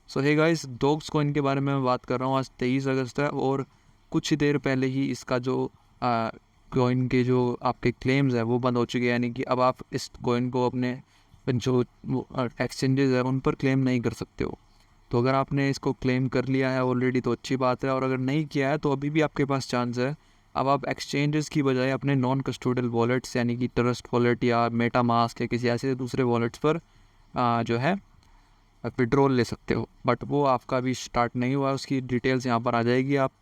सो hey guys, dogs coin के बारे में मैं बात कर रहा हूँ। आज 23 अगस्त है और कुछ ही देर पहले ही इसका जो कॉइन के जो आपके क्लेम्स है वो बंद हो चुके हैं। यानी कि अब आप इस कॉइन को अपने जो एक्सचेंजेस है उन पर क्लेम नहीं कर सकते हो। तो अगर आपने इसको क्लेम कर लिया है ऑलरेडी तो अच्छी बात है, और अगर नहीं किया है तो अभी भी आपके पास चांस है। अब आप एक्सचेंजेस की बजाय अपने नॉन कस्टोडियल वॉलेट्स यानी कि ट्रस्ट वॉलेट या मेटा मास्क या किसी ऐसे दूसरे वॉलेट्स पर जो है विड्रॉल ले सकते हो। बट वो आपका अभी स्टार्ट नहीं हुआ, उसकी डिटेल्स यहाँ पर आ जाएगी। आप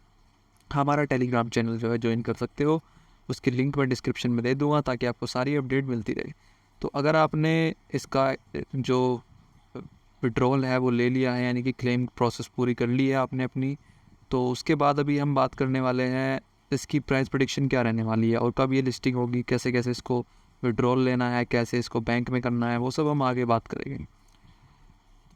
हमारा टेलीग्राम चैनल जो है ज्वाइन कर सकते हो, उसकी लिंक मैं डिस्क्रिप्शन में दे दूँगा ताकि आपको सारी अपडेट मिलती रहे। तो अगर आपने इसका जो विड्रॉल है वो ले लिया है, यानी कि क्लेम प्रोसेस पूरी कर ली है आपने अपनी, तो उसके बाद अभी हम बात करने वाले हैं इसकी प्राइस प्रेडिक्शन क्या रहने वाली है और कब ये लिस्टिंग होगी, कैसे कैसे इसको विड्रॉल लेना है, कैसे इसको बैंक में करना है, वो सब हम आगे बात करेंगे।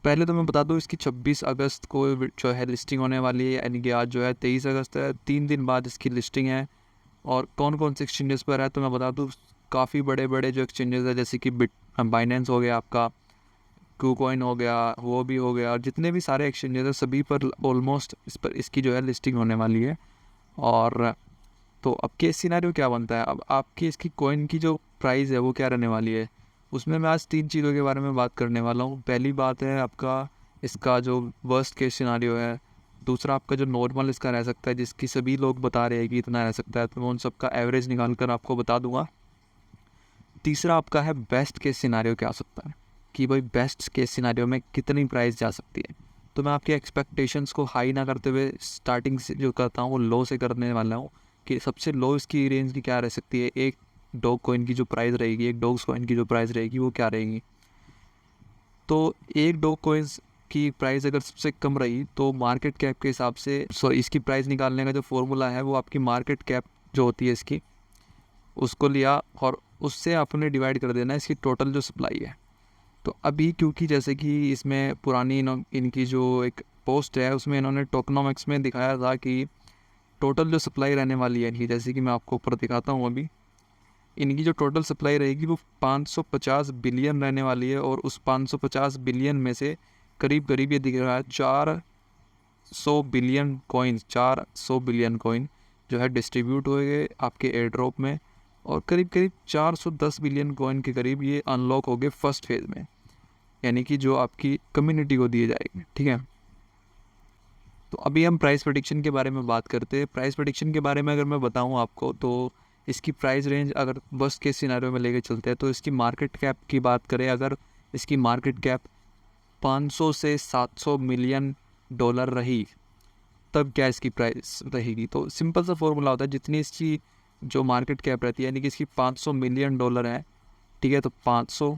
पहले तो मैं बता दूं, इसकी 26 अगस्त को जो है लिस्टिंग होने वाली है। यानी कि आज जो है 23 अगस्त है, 3 दिन बाद इसकी लिस्टिंग है। और कौन कौन से एक्सचेंजेस पर है तो मैं बता दूं, काफ़ी बड़े बड़े जो एक्सचेंजेस है जैसे कि बाइनेंस हो गया, आपका क्यूकॉइन हो गया, वो भी हो गया, और जितने भी सारे एक्सचेंजेस है सभी पर ऑलमोस्ट इस पर इसकी जो है लिस्टिंग होने वाली है। और तो अब केस सिनेरियो क्या बनता है, अब आपकी इसकी कॉइन की जो प्राइस है वो क्या रहने वाली है, उसमें मैं आज 3 चीज़ों के बारे में बात करने वाला हूँ। पहली बात है आपका इसका जो वर्स्ट केस सिनेरियो है। दूसरा आपका जो नॉर्मल इसका रह सकता है, जिसकी सभी लोग बता रहे हैं कि इतना रह सकता है, तो मैं उन सब का एवरेज निकाल कर आपको बता दूंगा। तीसरा आपका है बेस्ट केस सिनेरियो क्या हो सकता है, कि भाई बेस्ट केस सिनेरियो में कितनी प्राइस जा सकती है। तो मैं आपके एक्सपेक्टेशंस को हाई ना करते हुए स्टार्टिंग से जो करता हूँ वो लो से करने वाला हूँ, कि सबसे लो इसकी रेंज की क्या रह सकती है, एक डॉग कॉइन की जो प्राइस रहेगी, एक डॉग्स कॉइन की जो प्राइस रहेगी वो क्या रहेगी। तो एक डॉग कॉइन्स की प्राइस अगर सबसे कम रही तो मार्केट कैप के हिसाब से, सॉरी, इसकी प्राइस निकालने का जो फॉर्मूला है वो आपकी मार्केट कैप जो होती है इसकी, उसको लिया और उससे आपने डिवाइड कर देना इसकी टोटल जो सप्लाई है। तो अभी क्योंकि जैसे कि इसमें पुरानी इनकी जो एक पोस्ट है उसमें इन्होंने टोकनोमिक्स में दिखाया था कि टोटल जो सप्लाई रहने वाली है इनकी, जैसे कि मैं आपको ऊपर दिखाता हूँ अभी, इनकी जो टोटल सप्लाई रहेगी वो 550 बिलियन रहने वाली है। और उस 550 बिलियन में से करीब करीब ये दिख रहा है 400 बिलियन कॉइन्स, 400 बिलियन कॉइन जो है डिस्ट्रीब्यूट हो गए आपके एयर ड्रॉप में, और करीब करीब 410 बिलियन कॉइन के करीब ये अनलॉक हो गए फर्स्ट फेज़ में, यानी कि जो आपकी कम्युनिटी को दिए जाएंगे। ठीक है, तो अभी हम प्राइस प्रेडिक्शन के बारे में बात करते हैं। प्राइस प्रेडिक्शन के बारे में अगर मैं बताऊं आपको, तो इसकी प्राइस रेंज अगर वर्स्ट केस सिनेरियो में लेके चलते हैं तो इसकी मार्केट कैप की बात करें, अगर इसकी मार्केट कैप 500 से 700 मिलियन डॉलर रही तब क्या इसकी प्राइस रहेगी। तो सिंपल सा फॉर्मूला होता है, जितनी इसकी जो मार्केट कैप रहती है, यानी कि इसकी 500 मिलियन डॉलर है, ठीक है, तो 500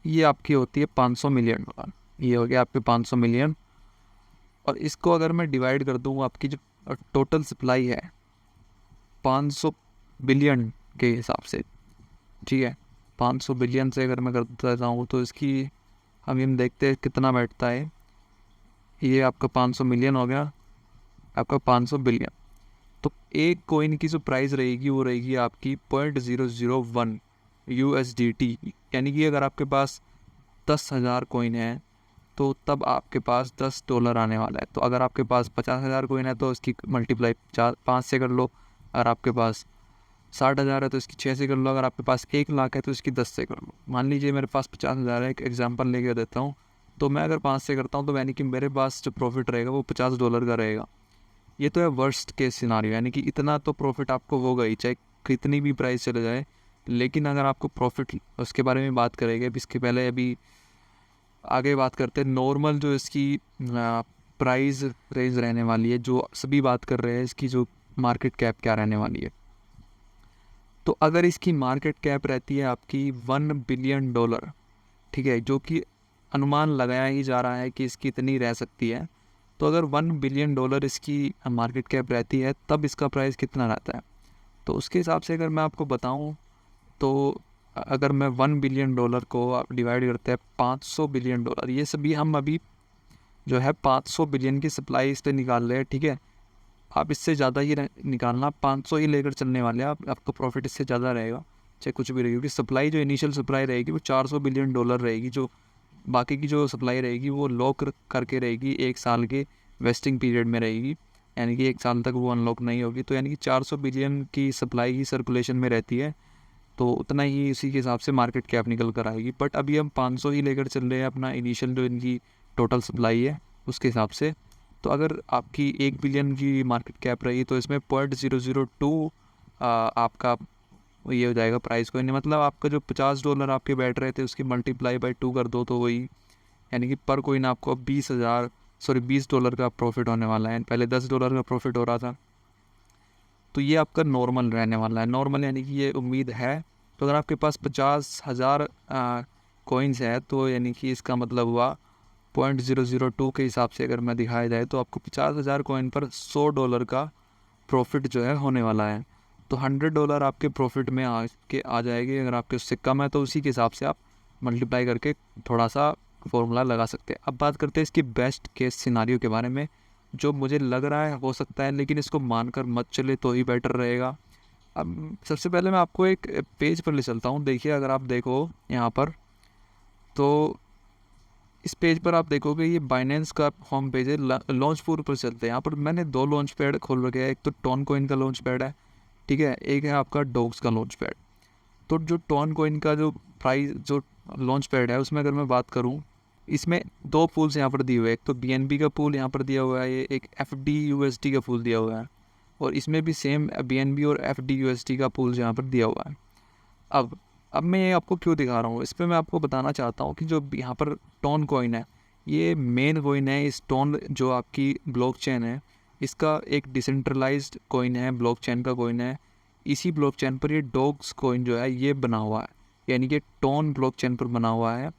ये आपकी होती है 500 मिलियन डॉलर, ये हो गया आपके 500 मिलियन। और इसको अगर मैं डिवाइड कर दूँ, आपकी जो टोटल सप्लाई है 500 बिलियन के हिसाब से, ठीक है, 500 बिलियन से अगर मैं करता हूँ तो इसकी हम देखते हैं कितना बैठता है। ये आपका 500 मिलियन हो गया, आपका 500 बिलियन। तो एक कोइन की जो प्राइस रहेगी वो रहेगी आपकी 0.001 USDT, यानी कि अगर आपके पास 10,000 कोइन है तो तब आपके पास $10 आने वाला है। तो अगर आपके पास 50,000 कोइन है तो इसकी मल्टीप्लाई 5 से कर लो, अगर आपके पास 60,000 है तो इसकी 6 से कर लो, अगर आपके पास 1 लाख है तो इसकी 10 से कर लो। मान लीजिए मेरे पास 50,000 है, एक एग्जांपल लेके देता हूँ, तो मैं अगर 5 से करता हूँ तो यानी कि मेरे पास जो प्रॉफिट रहेगा वो $50 का रहेगा। ये तो है वर्स्ट केस सिनारियो, यानी कि इतना तो प्रॉफिट आपको होगा ही चाहे कितनी भी प्राइस चले जाए। लेकिन अगर आपको प्रॉफिट, उसके बारे में बात करेंगे, अब इसके पहले अभी आगे बात करते हैं नॉर्मल जो इसकी प्राइस रेंज रहने वाली है, जो सभी बात कर रहे हैं इसकी जो मार्केट कैप क्या रहने वाली है। तो अगर इसकी मार्केट कैप रहती है आपकी $1 बिलियन, ठीक है, जो कि अनुमान लगाया ही जा रहा है कि इसकी इतनी रह सकती है, तो अगर $1 बिलियन इसकी मार्केट कैप रहती है तब इसका प्राइस कितना रहता है। तो उसके हिसाब से अगर मैं आपको बताऊं, तो अगर मैं $1 बिलियन को आप डिवाइड करते हैं 500 बिलियन डॉलर, ये सभी हम अभी जो है 500 बिलियन की सप्लाई इस पर निकाल रहे हैं, ठीक है। आप इससे ज़्यादा ही निकालना, 500 ही लेकर चलने वाले हैं आप, आपका प्रॉफिट इससे ज़्यादा रहेगा। चाहे कुछ भी रहेगी, क्योंकि सप्लाई जो इनिशियल सप्लाई रहेगी वो $400 बिलियन रहेगी, जो बाकी की जो सप्लाई रहेगी वो लॉक करके रहेगी 1 साल के वेस्टिंग पीरियड में रहेगी, यानी कि 1 साल तक वो अनलॉक नहीं होगी। तो यानी कि 400 बिलियन की सप्लाई ही सर्कुलेशन में रहती है, तो उतना ही इसी के हिसाब से मार्केट कैप निकल कर आएगी। बट अभी हम 500 ही लेकर चल रहे हैं अपना इनिशियल जो इनकी टोटल सप्लाई है उसके हिसाब से। तो अगर आपकी 1 बिलियन की मार्केट कैप रही तो इसमें 0.002 आपका ये हो जाएगा प्राइस कोइन, मतलब आपका जो $50 आपके बैठ रहे थे उसकी मल्टीप्लाई बाई 2 कर दो तो वही, यानी कि पर कोइन आपको 20 का प्रॉफिट होने वाला है। पहले $10 का प्रॉफिट हो रहा था। तो ये आपका नॉर्मल रहने वाला है। नॉर्मल यानी कि ये उम्मीद है। तो अगर आपके पास 50,000 कोइंस है तो यानी कि इसका मतलब हुआ 0.002 के हिसाब से अगर मैं दिखाया जाए तो आपको 50,000 कोइन पर $100 का प्रॉफिट जो है होने वाला है। तो $100 आपके प्रॉफिट में आ जाएगी। अगर आपके उससे कम है तो उसी के हिसाब से आप मल्टीप्लाई करके थोड़ा सा फॉर्मूला लगा सकते हैं। अब बात करते हैं इसकी बेस्ट केस सिनारियो के बारे में, जो मुझे लग रहा है हो सकता है, लेकिन इसको मानकर मत चले तो ही बेटर रहेगा। अब सबसे पहले मैं आपको एक पेज पर ले चलता हूँ। देखिए, अगर आप देखो यहाँ पर, तो इस पेज पर आप देखोगे ये बाइनेंस का होम पेज है। लॉन्च पूर पर चलते हैं। यहाँ पर मैंने 2 लॉन्च पैड खोल रखे हैं। एक तो टॉन कोइन का लॉन्च पैड है, ठीक है, एक है आपका डॉग्स का लॉन्च पैड। तो जो टॉन कोइन का जो प्राइस जो लॉन्च पैड है उसमें अगर मैं बात करूँ, इसमें 2 पूल्स यहाँ पर दिए हुए हैं। एक तो BNB का पूल यहाँ पर दिया हुआ है, ये एक FDUSD का पूल दिया हुआ है, और इसमें भी सेम BNB और FDUSD का पूल यहाँ पर दिया हुआ है। अब मैं ये आपको क्यों दिखा रहा हूँ, इस पर मैं आपको बताना चाहता हूँ कि जो यहाँ पर टॉन कॉइन है ये मेन कॉइन है। इस टॉन जो आपकी ब्लॉकचेन है इसका एक डिसेंट्रलाइज्ड कॉइन है, ब्लॉकचेन का कॉइन है। इसी ब्लॉकचेन पर ये डॉग्स कॉइन जो है ये बना हुआ है, यानी कि टॉन ब्लॉकचेन पर बना हुआ है।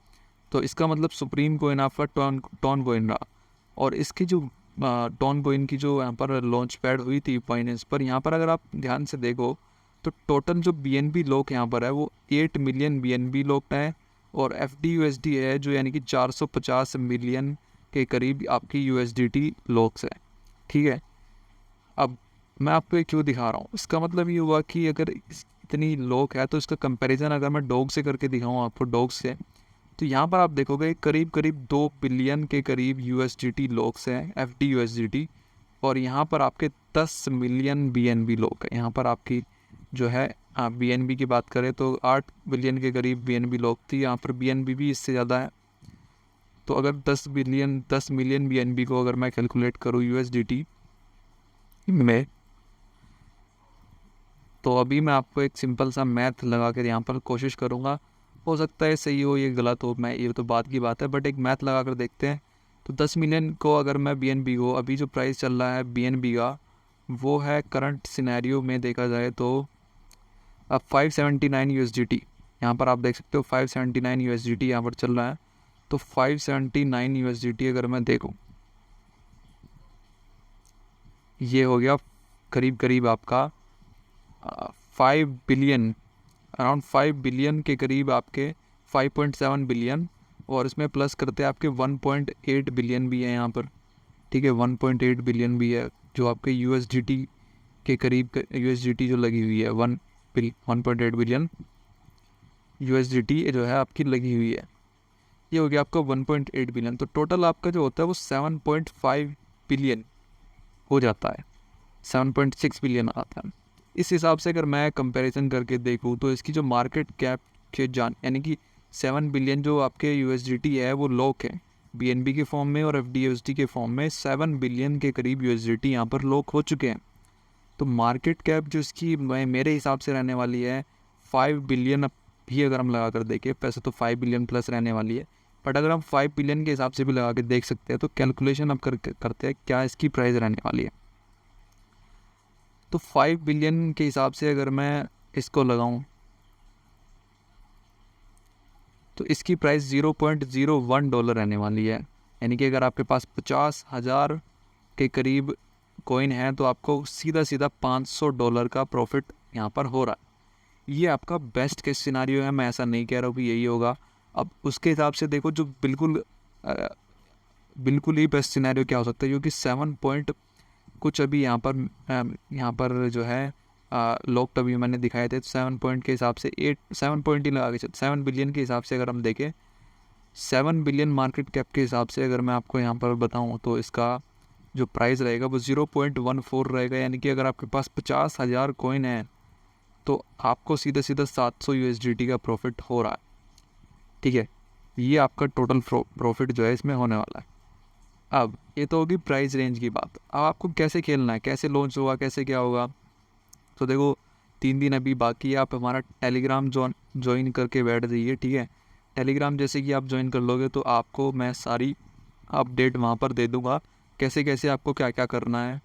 तो इसका मतलब सुप्रीम कॉइन आपका टॉन कॉइन रहा। और इसकी जो टॉन कॉइन की जो यहाँ पर लॉन्च पैड हुई थी बाइनेंस पर, यहाँ पर अगर आप ध्यान से देखो तो टोटल जो BNB लॉक यहाँ पर है वो 8 मिलियन BNB लॉक है, और FDUSD है जो यानी कि 450 मिलियन के करीब आपकी USDT लॉक्स है, ठीक है। अब मैं आपको ये क्यों दिखा रहा हूँ, इसका मतलब ये हुआ कि अगर इतनी लॉक है तो इसका कंपैरिजन अगर मैं डॉग से करके दिखाऊँ आपको, डॉग से, तो यहाँ पर आप देखोगे करीब करीब 2 बिलियन के करीब USDT लॉक्स हैं, FDUSDT। और यहाँ पर आपके 10 मिलियन BNB लॉक है। यहाँ पर आपकी जो है BNB की बात करें तो 8 बिलियन के करीब BNB लॉक थी। यहाँ पर BNB भी इससे ज़्यादा है। तो अगर 10 मिलियन BNB को अगर मैं कैलकुलेट करूँ USDT में, तो अभी मैं आपको एक सिंपल सा मैथ लगा कर यहाँ पर कोशिश करूँगा। हो सकता है सही हो, ये गलत हो, मैं ये तो बात की बात है, बट एक मैथ लगा कर देखते हैं। तो 10 मिलियन को अगर मैं BNB को, अभी जो प्राइस चल रहा है BNB का वो है करंट सिनेरियो में देखा जाए तो अब 579 USDT। यहाँ पर आप देख सकते हो 579 USDT यहाँ पर चल रहा है। तो 579 USDT अगर मैं देखूँ, ये हो गया करीब करीब आपका 5 बिलियन, अराउंड 5 बिलियन के करीब आपके 5.7 बिलियन, और इसमें प्लस करते हैं आपके 1.8 बिलियन भी है यहाँ पर, ठीक है, 1.8 बिलियन भी है जो आपके USDT के करीब USDT जो लगी हुई है 1.8 बिलियन USDT जो है आपकी लगी हुई है। ये हो गया आपका 1.8 बिलियन। तो टोटल आपका जो होता है वो 7.5 बिलियन हो जाता है, 7.6 बिलियन आता है। इस हिसाब से अगर मैं कंपैरिजन करके देखूँ तो इसकी जो मार्केट कैप के यानी कि 7 बिलियन जो आपके USDT है वो लॉक है BNB के फॉर्म में, और FDUSD के फॉर्म में 7 बिलियन के करीब USDT यहाँ पर लॉक हो चुके हैं। तो मार्केट कैप जो इसकी मेरे हिसाब से रहने वाली है 5 बिलियन भी अगर हम लगा कर देखें, पैसे तो 5 बिलियन प्लस रहने वाली है, बट अगर हम 5 बिलियन के हिसाब से भी लगा के देख सकते हैं तो कैलकुलेशन अब करते हैं क्या इसकी प्राइस रहने वाली है। तो 5 बिलियन के हिसाब से अगर मैं इसको लगाऊं तो इसकी प्राइस $0.01 रहने वाली है। यानी कि अगर आपके पास 50,000 के करीब कॉइन है तो आपको सीधा सीधा $500 का प्रॉफिट यहाँ पर हो रहा है। ये आपका बेस्ट केस सिनारियो है, मैं ऐसा नहीं कह रहा हूँ कि यही होगा। अब उसके हिसाब से देखो जो बिल्कुल ही बेस्ट सिनेरियो क्या हो सकता है, क्योंकि 7 पॉइंट कुछ अभी यहाँ पर जो है लोग तभी मैंने दिखाए थे, 7 पॉइंट के हिसाब से 7 पॉइंट ही लगा के 7 बिलियन के हिसाब से अगर हम देखें, 7 बिलियन मार्केट कैप के हिसाब से अगर मैं आपको यहाँ पर बताऊँ तो इसका जो प्राइस रहेगा वो 0.14 रहेगा। यानी कि अगर आपके पास 50,000 कॉइन है तो आपको सीधा सीधा 700 USDT का प्रॉफिट हो रहा है। ठीक है, ये आपका टोटल प्रॉफिट जो है इसमें होने वाला है। अब ये तो होगी प्राइस रेंज की बात। अब आपको कैसे खेलना है, कैसे लॉन्च होगा, कैसे क्या होगा, तो देखो 3 दिन अभी बाकी है। आप हमारा टेलीग्राम ज्वाइन करके बैठ जाइए। ठीक है, टेलीग्राम जैसे कि आप ज्वाइन कर लोगे तो आपको मैं सारी अपडेट वहाँ पर दे दूँगा, कैसे कैसे आपको क्या क्या करना है।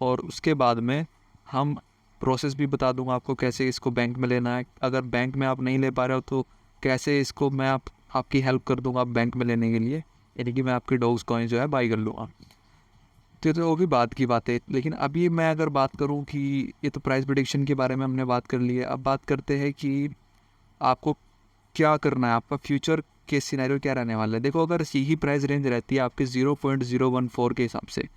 और उसके बाद में हम प्रोसेस भी बता दूंगा आपको, कैसे इसको बैंक में लेना है। अगर बैंक में आप नहीं ले पा रहे हो तो कैसे इसको मैं आपकी हेल्प कर दूंगा बैंक में लेने के लिए, यानी कि मैं आपकी डॉग्स कॉइन जो है बाई कर लूँगा। तो ये तो वो भी बात की बात है। लेकिन अभी मैं अगर बात करूँ कि ये तो प्राइस प्रेडिक्शन के बारे में हमने बात कर ली है, अब बात करते हैं कि आपको क्या करना है, आपका फ्यूचर के सिनेरियो क्या रहने वाला है। देखो, अगर यही प्राइस रेंज रहती है आपके 0.014 के हिसाब से,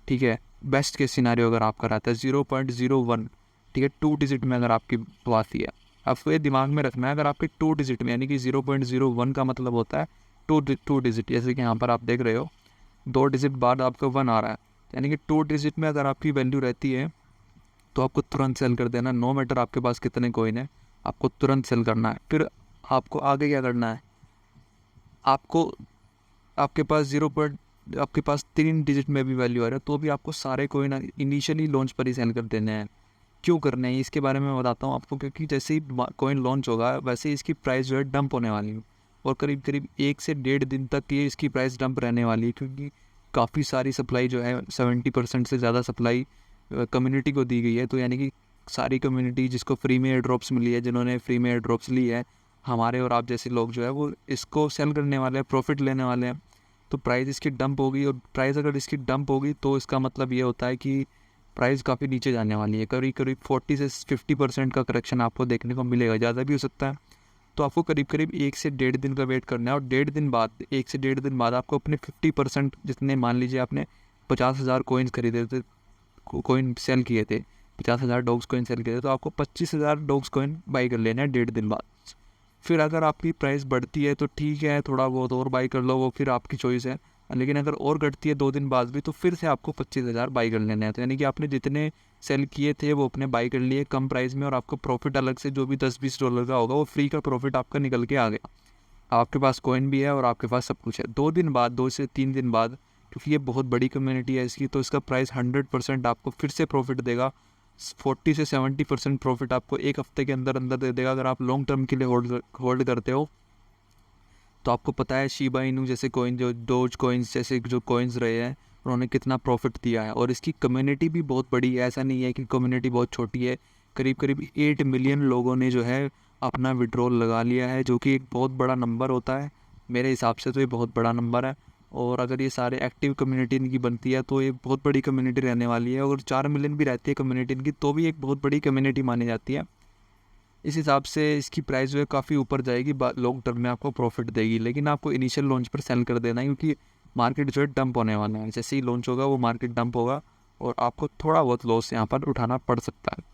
ठीक है, बेस्ट के सिनेरियो अगर आपका रहता है 0.01, ठीक है, 2 डिजिट में अगर आपकी बात है, आपको ये दिमाग में रखना है, अगर आपके 2 डिजिट में, यानी कि 0.01 का मतलब होता है 2 डिजिट, जैसे कि यहाँ पर आप देख रहे हो 2 डिजिट बाद आपका 1 आ रहा है, यानी कि 2 डिजिट में अगर आपकी वैल्यू रहती है तो आपको तुरंत सेल कर देना। नो मैटर आपके पास कितने कॉइन है, आपको तुरंत सेल करना है। फिर आपको आगे क्या करना है, आपको आपके पास आपके पास 3 डिजिट में भी वैल्यू आ रहा है तो भी आपको सारे कॉइन इनिशियली लॉन्च पर ही सेल कर देने हैं। क्यों करने हैं इसके बारे में मैं बताता हूँ आपको, क्योंकि जैसे ही कॉइन लॉन्च होगा वैसे ही इसकी प्राइस जो है डंप होने वाली है, और करीब करीब 1 से 1.5 दिन तक ये इसकी प्राइस डंप रहने वाली है, क्योंकि काफ़ी सारी सप्लाई जो है 70% से ज़्यादा सप्लाई कम्युनिटी को दी गई है। तो यानी कि सारी कम्युनिटी जिसको फ्री में एयर ड्रॉप्स मिली है, जिन्होंने फ्री में एयर ड्रॉप्स ली है, हमारे और आप जैसे लोग जो है वो इसको सेल करने वाले हैं, प्रॉफिट लेने वाले हैं। तो प्राइस इसकी डंप होगी, और प्राइस अगर इसकी डंप होगी तो इसका मतलब ये होता है कि प्राइस काफ़ी नीचे जाने वाली है। करीब करीब 40 से 50% का करेक्शन आपको देखने को मिलेगा, ज़्यादा भी हो सकता है। तो आपको करीब करीब 1 से 1.5 दिन का वेट करना है, और 1.5 दिन बाद 1 से 1.5 दिन बाद आपको अपने 50% जितने, मान लीजिए आपने 50,000 कॉइन्स खरीदे थे, कॉइन सेल किए थे, 50,000 डॉग्स कॉइन सेल किए थे, तो आपको 25,000 डॉग्स कॉइन बाई कर लेना है 1.5 दिन बाद। फिर अगर आपकी प्राइस बढ़ती है तो ठीक है, थोड़ा बहुत और बाई कर लो, वो फिर आपकी चॉइस है। लेकिन अगर और घटती है 2 दिन बाद भी तो फिर से आपको 25,000 बाई कर लेना है। तो यानी कि आपने जितने सेल किए थे वो अपने बाई कर लिए कम प्राइस में, और आपको प्रॉफिट अलग से जो भी $10-20 का होगा वो फ्री का प्रॉफिट आपका निकल के आ गया। आपके पास कॉइन भी है और आपके पास सब कुछ है। 2 दिन बाद, 2 से 3 दिन बाद, क्योंकि ये बहुत बड़ी कम्युनिटी है इसकी, तो इसका प्राइस 100% आपको फिर से प्रॉफिट देगा। 40 से 70% प्रॉफिट आपको एक हफ्ते के अंदर अंदर दे देगा, अगर आप लॉन्ग टर्म के लिए होल्ड करते हो। तो आपको पता है शिबा इनू जैसे कॉइन, जो डोज कॉइन्स जैसे जो कॉइन्स रहे हैं, उन्होंने कितना प्रॉफिट दिया है। और इसकी कम्युनिटी भी बहुत बड़ी है, ऐसा नहीं है कि कम्युनिटी बहुत छोटी है। करीब करीब 8 मिलियन लोगों ने जो है अपना विड्रॉल लगा लिया है, जो कि एक बहुत बड़ा नंबर होता है। मेरे हिसाब से तो ये बहुत बड़ा नंबर है। और अगर ये सारे एक्टिव कम्युनिटी इनकी बनती है तो ये बहुत बड़ी कम्युनिटी रहने वाली है। और 4 मिलियन भी रहती है कम्युनिटी इनकी तो भी एक बहुत बड़ी कम्युनिटी मानी जाती है। इस हिसाब से इसकी प्राइस जो है काफ़ी ऊपर जाएगी, लॉन्ग टर्म में आपको प्रॉफिट देगी। लेकिन आपको इनिशियल लॉन्च पर सेल कर देना है, क्योंकि मार्केट जो है डंप होने वाला है। जैसे ही लॉन्च होगा वो मार्केट डंप होगा और आपको थोड़ा बहुत लॉस यहाँ पर उठाना पड़ सकता है।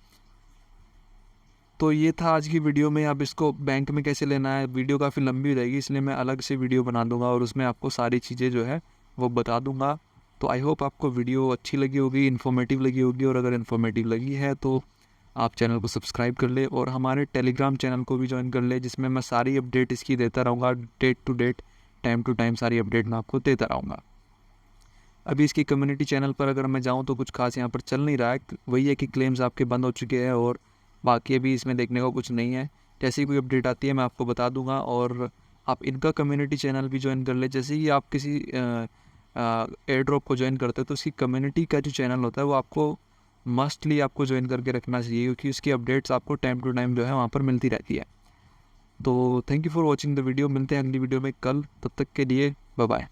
तो ये था आज की वीडियो में। अब इसको बैंक में कैसे लेना है, वीडियो काफ़ी लंबी हो जाएगी, इसलिए मैं अलग से वीडियो बना दूंगा और उसमें आपको सारी चीज़ें जो है वो बता दूंगा। तो आई होप आपको वीडियो अच्छी लगी होगी, इन्फॉर्मेटिव लगी होगी। और अगर इन्फॉर्मेटिव लगी है तो आप चैनल को सब्सक्राइब कर ले और हमारे टेलीग्राम चैनल को भी ज्वाइन कर ले, जिसमें मैं सारी अपडेट इसकी देता रहूँगा, date to date, time to time सारी अपडेट मैं आपको देता रहूँगा। अभी इसकी कम्युनिटी चैनल पर अगर मैं जाऊँ तो कुछ खास यहाँ पर चल नहीं रहा है, वही है कि क्लेम्स आपके बंद हो चुके हैं और बाकी अभी इसमें देखने को कुछ नहीं है। जैसे ही कोई अपडेट आती है मैं आपको बता दूंगा। और आप इनका कम्युनिटी चैनल भी ज्वाइन कर ले। जैसे ही आप किसी एयर ड्रॉप को ज्वाइन करते हो तो उसकी कम्युनिटी का जो चैनल होता है वो आपको मस्टली आपको ज्वाइन करके रखना चाहिए, क्योंकि उसकी अपडेट्स आपको टाइम टू टाइम जो है वहाँ पर मिलती रहती है। तो thank you for watching the video. मिलते हैं अगली वीडियो में कल, तब तक के लिए बाय बाय।